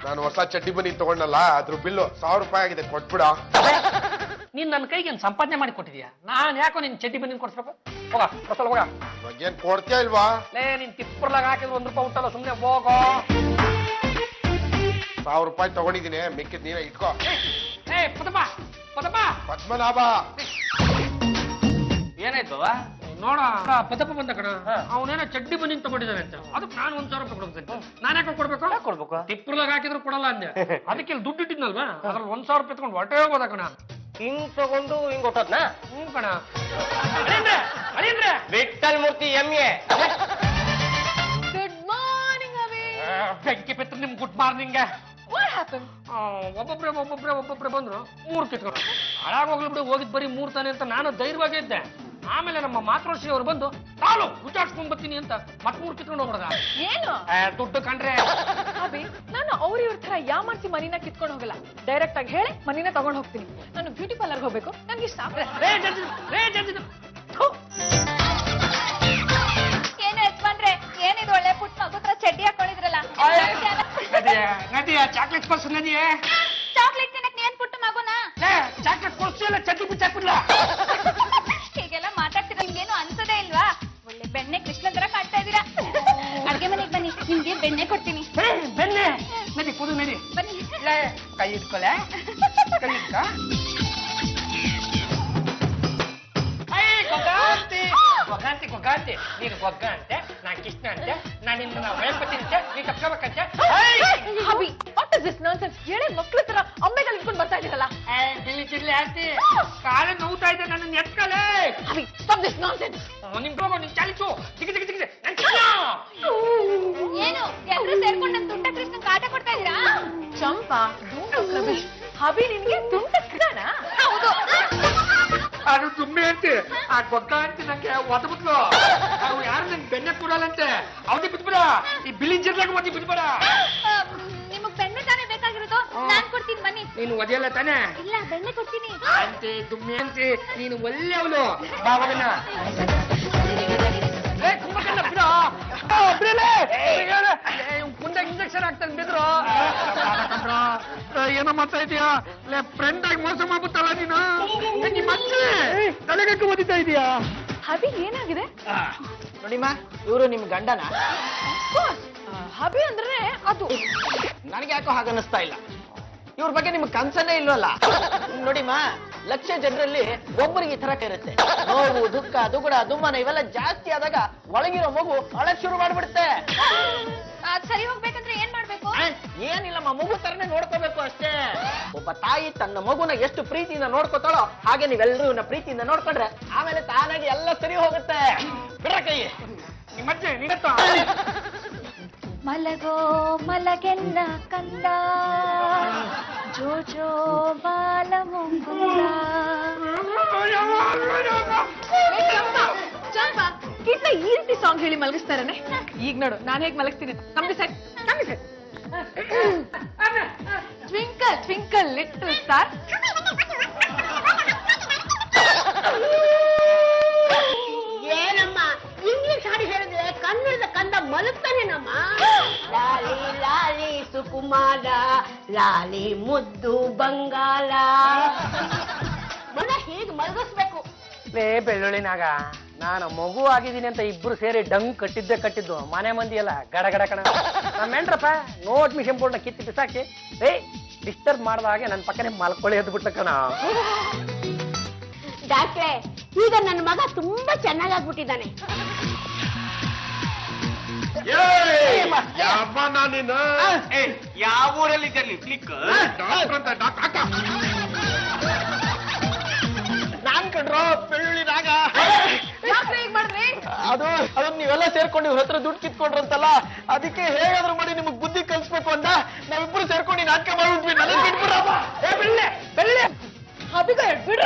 ನಾನು ಹೊಸ ಚಡ್ಡಿ ಬನ್ನಿ ತಗೊಂಡಲ್ಲ ಅದ್ರ ಬಿಲ್ಲು 1000 ರೂಪಾಯಿ ಆಗಿದೆ, ಕೊಟ್ಬಿಡ. ನೀನ್ ನನ್ನ ಕೈಗೆ ಏನ್ ಸಂಪಾದನೆ ಮಾಡಿ ಕೊಟ್ಟಿದ್ಯಾ? ನಾನ್ ಯಾಕೋ ನಿನ್ ಚಡ್ಡಿ ಬನ್ನಿ ಕೊಡ್ಸ್ಬೇಕು? ಹೋಗ ಕೊಡ್ಸಲ್ಲ, ಹೋಗ. ಏನ್ ಕೊಡ್ತೀಯ ಇಲ್ವಾ? ಲೇ ನಿನ್ ತಿಪ್ಪರ್ಲಾಗ ಹಾಕಿದ್ರು 1 ರೂಪಾಯಿ ಉಂಟಲ್ಲ, ಸುಮ್ನೆ ಹೋಗೋ. 1000 ರೂಪಾಯಿ ತಗೊಂಡಿದ್ದೀನಿ, ಮಿಕ್ಕಿದ್ ನೀವೇ ಇಟ್ಕೋ. ಏ ಪದಪ್ಪ ಪದ್ಮನಾಭ, ಏನಾಯ್ತು ನೋಡ, ಪದಪ್ಪ ಬಂದ ಕಣ, ಅವನೇನೋ ಚಡ್ಡಿ ಬನ್ನಿ ತಗೊಂಡಿದ್ದಾನೆ ಅಂತ. ಅದಕ್ಕೆ ನಾನು 1000 ರೂಪಾಯಿ ಕೊಡ್ಬೇಕು. ನಾನು ಯಾಕೆ ಕೊಡ್ಬೇಕು? ತಿಪ್ಪರ್ಲಾಗ ಹಾಕಿದ್ರು ಕೊಡಲ್ಲ ಅಂದೆ. ಅದಕ್ಕೆ ಇಲ್ಲಿ ದುಡ್ಡು ಇಟ್ಟಿದ್ನಲ್ವಾ, ಅದ್ರಲ್ಲಿ 1000 ರೂಪಾಯಿ ತಗೊಂಡು ಹೊಟ್ಟೆ ಹೋಗೋದ ಕಣ. ಹಿಂಗ್ ತಗೊಂಡು ಹಿಂಗ್ ಹೊಟ್ಟದ್ನ? ಹ್ಞೂ ಕಣ. Vittal Murthy MA. Good morning Avi. ಬೆಂಕಿ ಬಿತ್ತು ನಿಮ್ ಗುಡ್ ಮಾರ್ನಿಂಗ್. What happen? ಒಬ್ಬೊಬ್ರೆ ಬಂದ್ರು, 3 ಕಿತ್ಕೊಂಡು ಹಾಳಾಗೋಗ್ಲಿ ಬಿಡು, ಹೋಗಿದ್ ಬರೀ 3 ತಾನೆ ಅಂತ ನಾನು ಧೈರ್ಯವಾಗಿ ಇದ್ದೆ. ಆಮೇಲೆ ನಮ್ಮ ಮಾತೃಶ್ರೀ ಅವರು ಬಂದು ತಾಳು ಗುಚಾಡ್ಸ್ಕೊಂಡ್ ಬರ್ತೀನಿ ಅಂತ ಮತ್ 3 ಕಿತ್ಕೊಂಡು ಹೋಗ್ಬಿಡದ. ಏನು ದುಡ್ಡು ಕಂಡ್ರೆ ಅಭಿ, ನಾನು ಇವ್ರ ತರ ಯಾಮಾರ್ಸಿ ಮನಿನ ಕಿತ್ಕೊಂಡು ಹೋಗಲ್ಲ. ಡೈರೆಕ್ಟ್ ಆಗಿ ಹೇಳಿ ಮನಿನ ತಗೊಂಡ್ ಹೋಗ್ತೀನಿ. ನಾನು ಬ್ಯೂಟಿ ಪಾರ್ಲರ್ ಹೋಗ್ಬೇಕು, ನನ್ಗೆ ಇಷ್ಟ. ಏನು ಯಜಮಾನ್ರೆ, ಏನಿದು ಒಳ್ಳೆ ಪುಟ್ಟ ಮಗುತ್ರ ಚಡ್ಡಿ ಹಾಕೊಂಡಿದ್ರಲ್ಲ? ನದಿಯ ಚಾಕ್ಲೇಟ್ ಕೊಡ್ಸು. ನದಿಯೇ ಚಾಕ್ಲೇಟ್ ತಿನ್ನಕ್ ಏನ್ ಪುಟ್ಟ ಮಗುನ? ಚಾಕ್ಲೇಟ್ ಕೊಡ್ಸು, ಇಲ್ಲ ಚಡ್ಡಿ ಬಿಚ್ಚಾಕ್ಬಿಡ್ಲ. ಹೀಗೆಲ್ಲ ಮಾತಾಡ್ತೀರಾ, ನಿಮ್ಗೇನು ಅನ್ಸದೇ ಇಲ್ವಾ? ಒಳ್ಳೆ ಬೆಣ್ಣೆ ಕೃಷ್ಣ ತರ ಕಾಣ್ತಾ ಇದೀರಾ. ಅಡ್ಗೆ ಮನೆಗೆ ಬನ್ನಿ, ನಿಮ್ಗೆ ಬೆಣ್ಣೆ ಕೊಡ್ತೀನಿ. ಬೆಣ್ಣೆ ನದಿ ಕುದು ನದಿ. ಬನ್ನಿ. ಕೈ ಇಟ್ಕೊಲೆ, ಕೈ ಇಟ್ಕ. ಗೊಗ್ಗಂತೆ ನೀನು ಗೊಗ್ಗ ಅಂತೆ, ನಾನ್ ಕೃಷ್ಣ ಅಂತೆ, ನಾನು ನಿನ್ನ ವಯಸ್ಪತಿ ಅಂತೆ, ನೀ ತಪ್ಕೋಬೇಕಂತೆ. Abhi, what is this nonsense? ಹೇಳಿ ಮಕ್ಳು ತರ ಅಮ್ಮೆಗಳು ಇಟ್ಕೊಂಡು ಬರ್ತಾ ಇದೀರಲ್ಲ. ಬಿಳಿ ಚಿರ್ಲಿ ಆಂಟಿ, ಕಾಲೇ ನೋವ್ತಾ ಇದೆ, ನನ್ನ ಎತ್ಕಲೆ. Abhi, stop this nonsense. ನಿಮ್ ಹೋಗೋ, ನಿನ್ ಚಾಲಿಸು. ಜಿಗಿ ಏನು ಎಲ್ಲರೂ ಸೇರ್ಕೊಂಡು ನನ್ ತುಂಟ ಕೃಷ್ಣ ಕಾಟ ಕೊಡ್ತಾ ಇದೀರಾ? ಚಂಪಾ, ಅಭಿ ನಿನ್ಗೆ ತುಂಟ ಕೃಷ್ಣನಾ? ಹೌದು. ಅದು ಸುಮ್ಮನೆ ಅಂತೆ, ಆ ಗೊಗ್ಗ ಅಂತೆ ನಂಗೆ ಒದಬಿಟ್ಲು. ಅವ್ರು ಯಾರು ನಂಗೆ ಬೆಣ್ಣೆ ಕೊಡಲ್ಲಂತೆ, ಅವನಿಗೆ ಬಿದ್ಬಿಡ. ಈ ಬಿಳಿ ಜಿರ್ಲಾಗ ಒದಿ ಬಿದ್ಬಿಡ. ನಿಮಗ್ ಬೆಣ್ಣೆ ತಾನೇ ಬೇಕಾಗಿರೋದು? ನಾನ್ ಕೊಡ್ತೀನಿ ಬನ್ನಿ. ನೀನು ಒದಿಯಲ್ಲ ತಾನೆ? ಇಲ್ಲ, ಬೆಣ್ಣೆ ಕೊಡ್ತೀನಿ. ಅಂತೆ ದುಮ್ಮೆ ಅಂತೆ, ನೀನು ಒಳ್ಳೆ ಅವಳು. ಬಾವಗನ ಕುಂಭಕರ್ಣ ಬಿಡ, ಮುಂದೆ ಇಂಜೆಕ್ಷನ್ ಆಗ್ತಾನೆ ಬಿದ್ರು. ಏನೋ ಮಾಡ್ತಾ ಇದೀಯಾ? ಫ್ರೆಂಡ್ ಆಗಿ ಮೋಸ ಮಾಡ್ಬಿಟ್ಟಲ್ಲ ನೀನು. ನಿಮ್ಮ ತಲೆಗಕ್ಕೆ ಓದಿತಾ ಇದೀಯಾ? ಅಭಿ, ಏನಾಗಿದೆ? ನೋಡಿಮ್ಮ, ಇವರು ನಿಮ್ ಗಂಡನ? ಅಭಿ ಅಂದ್ರೆ ಅದು. ನನಗೆ ಯಾಕೋ ಹಾಗನ್ನಿಸ್ತಾ ಇಲ್ಲ. ಇವ್ರ ಬಗ್ಗೆ ನಿಮ್ಗೆ ಕನ್ಸನ್ನೇ ಇಲ್ವಲ್ಲ. ನೋಡಿಮ್ಮ, ಲಕ್ಷ ಜನರಲ್ಲಿ ಒಬ್ಬರಿಗೆ ಈ ತರ ಇರುತ್ತೆ. ನೋವು, ದುಃಖ, ದುಗುಡ, ದುಮ್ಮನ ಇವೆಲ್ಲ ಜಾಸ್ತಿ ಆದಾಗ ಒಳಗಿರೋ ಮಗು ಅಳಕ್ ಶುರು ಮಾಡ್ಬಿಡುತ್ತೆ. ಅದ್ ಸರಿ ಹೋಗ್ಬೇಕಂದ್ರೆ ಏನ್ ಮಾಡ್ಬೇಕು? ಏನಿಲ್ಲಮ್ಮ, ಮಗು ತರನೇ ನೋಡ್ಕೋಬೇಕು ಅಷ್ಟೇ. ಒಬ್ಬ ತಾಯಿ ತನ್ನ ಮಗುನ ಎಷ್ಟು ಪ್ರೀತಿಯಿಂದ ನೋಡ್ಕೋತಾಳೋ ಹಾಗೆ ನೀವೆಲ್ಲರೂ ಇವನ್ನ ಪ್ರೀತಿಯಿಂದ ನೋಡ್ಕೊಂಡ್ರೆ ಆಮೇಲೆ ತಾನಾಗಿ ಎಲ್ಲ ಸರಿ ಹೋಗುತ್ತೆ. ಬಿಡ್ರ ಕೈ. ನಿಮ್ಮಜ್ಜೆ ನಿಗತ್ತ. ಮಲಗೋ ಮಲಗೆಲ್ಲ ಕಂದ, ಜೋ ಜೋ ಬಾಲ ಮುಕುಂದ. ಚಂಪಾ, ಕಿಟ್ಟ ಈ ರೀತಿ ಸಾಂಗ್ ಹೇಳಿ ಮಲಗಿಸ್ತಾರನೆ. ಈಗ ನೋಡು, ನಾನು ಹೇಗೆ ಮಲಗಿಸ್ತೀನಿ. ಕಮ್ಮಿ sir. Twinkle twinkle little star. ಏನಮ್ಮ ಇಂಗ್ಲಿಷ್ ಹಾಡು ಹೇಳಿದ್ರೆ ಕನ್ನಡದ ಕಂದ ಮಲಗ್ತಾನೇನಮ್ಮ? ಲಾಲಿ ಲಾಲಿ ಸುಕುಮಾರ, ಲಾಲಿ ಮುದ್ದು ಬಂಗಾಲ. ಮನ ಹೇಗೆ ಮಲಗಿಸ್ಬೇಕು? ಬೆಳ್ಳುಳ್ಳಿನಾಗ ನಾನು ಮಗು ಆಗಿದ್ದೀನಿ ಅಂತ ಇಬ್ರು ಸೇರಿ ಡಂಗ್ ಕಟ್ಟಿದ್ದು ಮನೆ ಮಂದಿ ಎಲ್ಲ ಗಡಗಡ ಕಣ. ನಮ್ಮ ಹೆಂಡ್ರಪ್ಪ ನೋಟ್ ಮಿಷನ್ ಬೋರ್ಡ್ನ ಕಿತ್ತಿ ಬಿಸಾಕಿ ಡಿಸ್ಟರ್ಬ್ ಮಾಡ್ದ ಹಾಗೆ ನನ್ನ ಪಕ್ಕನೆ ಮಲ್ಕೊಳ್ಳಿ ಎದ್ದು ಬಿಟ್ಟ ಕಣ. ಡಾಕ್ಟ್ರೆ, ಈಗ ನನ್ನ ಮಗ ತುಂಬಾ ಚೆನ್ನಾಗಾಗ್ಬಿಟ್ಟಿದ್ದಾನೆ. ಯಾವ ಊರಲ್ಲಿ ನಾನ್ ಕಣ್ರೋ ಬೆಳ್ಳುಳ್ಳಿ ನಾಗ. ಅದು ನೀವೆಲ್ಲ ಸೇರ್ಕೊಂಡು ಇವ್ರ ಹತ್ರ ದುಡ್ಡು ಕಿತ್ಕೊಂಡ್ರಂತಲ್ಲ, ಅದಕ್ಕೆ ಹೇಗಾದ್ರೂ ಮಾಡಿ ನಿಮಗ್ ಬುದ್ಧಿ ಕಲ್ಸ್ಬೇಕು ಅಂತ ನಾವಿಬ್ರು ಸೇರ್ಕೊಂಡು ನಾಟಕ ಮಾಡ್ಬಿಟ್ವಿ. ನನಗೆ ಬಿಟ್ಬಿಡಪ್ಪ. ಬೆಳ್ಳೆ ಬೆಳ್ಳೆ ಅಭಿಗ ಬಿಡ್ರ.